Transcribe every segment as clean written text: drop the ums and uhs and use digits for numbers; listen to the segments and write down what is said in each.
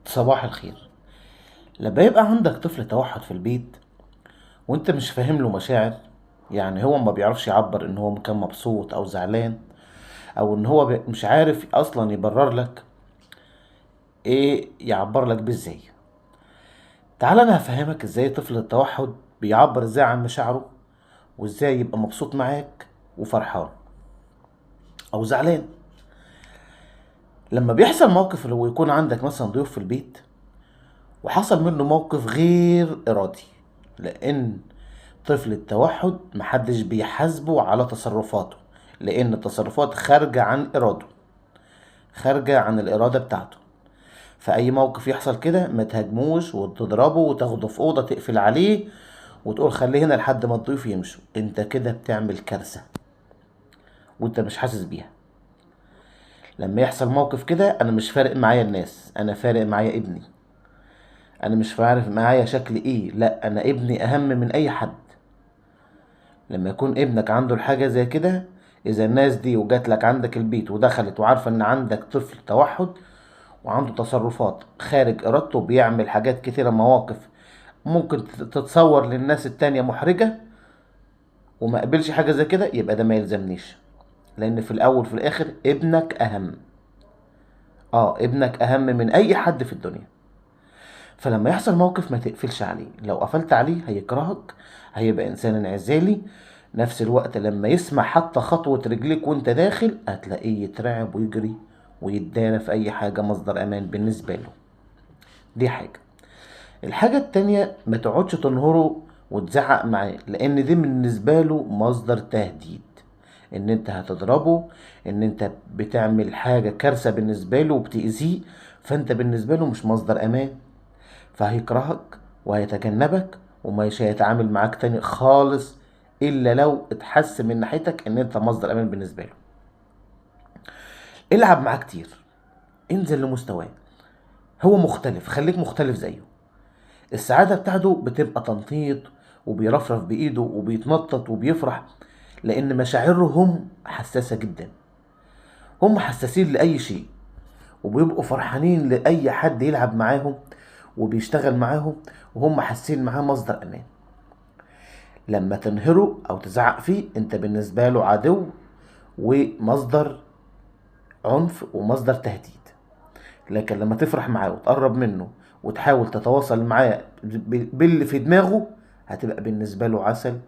صباح الخير. لما يبقى عندك طفل توحد في البيت وانت مش فاهم له مشاعر، يعني هو ما بيعرفش يعبر ان هو كان مبسوط او زعلان، او ان هو مش عارف اصلا يبرر لك ايه يعبر لك بيه ازاي. تعال انا هفهمك ازاي طفل التوحد بيعبر ازاي عن مشاعره، وازاي يبقى مبسوط معاك وفرحان او زعلان. لما بيحصل موقف لو يكون عندك مثلا ضيوف في البيت وحصل منه موقف غير ارادي، لان طفل التوحد محدش بيحاسبه على تصرفاته، لان التصرفات خارجة عن ارادته، خارجة عن الارادة بتاعته. فاي موقف يحصل كده ما تهاجموش وتضربه وتاخده في اوضة تقفل عليه وتقول خليه هنا لحد ما الضيوف يمشوا. انت كده بتعمل كارثة وانت مش حاسس بيها. لما يحصل موقف كده انا مش فارق معايا الناس، انا فارق معايا ابني. انا مش عارف معايا شكل ايه، لا انا ابني اهم من اي حد. لما يكون ابنك عنده الحاجة زي كده، اذا الناس دي وجات لك عندك البيت ودخلت وعارفة ان عندك طفل توحد وعنده تصرفات خارج ارادته، بيعمل حاجات كتيرة، مواقف ممكن تتصور للناس التانية محرجة، وما قبلش حاجة زي كده، يبقى ده ما يلزمنيش. لان في الاول في الاخر ابنك اهم. ابنك اهم من اي حد في الدنيا. فلما يحصل موقف ما تقفلش عليه، لو قفلت عليه هيكرهك، هيبقى انسان انعزالي. نفس الوقت لما يسمع حتى خطوة رجليك وانت داخل هتلاقيه يترعب ويجري ويتدارى في اي حاجة، مصدر امان بالنسبة له. دي حاجة. الحاجة التانية، ما تقعدش تنهره وتزعق معاه، لان دي بالنسبة له مصدر تهديد. ان انت هتضربه، ان انت بتعمل حاجة كارثة بالنسبة له وبتأذيه، فانت بالنسبة له مش مصدر امان. فهيكرهك وهيتجنبك ومش هيتعامل معاك تاني خالص، الا لو اتحس من ناحيتك ان انت مصدر امان بالنسبه له. العب معاه كتير، انزل لمستواه. هو مختلف، خليك مختلف زيه. السعاده بتاعته بتبقى تنطيط وبيرفرف بايده وبيتنطط وبيفرح، لان مشاعرهم حساسه جدا. هم حساسين لاي شيء، وبيبقوا فرحانين لاي حد يلعب معاهم وبيشتغل معاهم، وهم حاسين معاه مصدر امان. لما تنهره او تزعق فيه انت بالنسبة له عدو ومصدر عنف ومصدر تهديد. لكن لما تفرح معاه وتقرب منه وتحاول تتواصل معاه باللي في دماغه، هتبقى بالنسبة له عسل،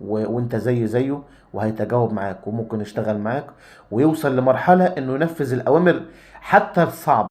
وانت زيه، وهيتجاوب معاك وممكن يشتغل معاك ويوصل لمرحلة انه ينفذ الاوامر حتى الصعبة.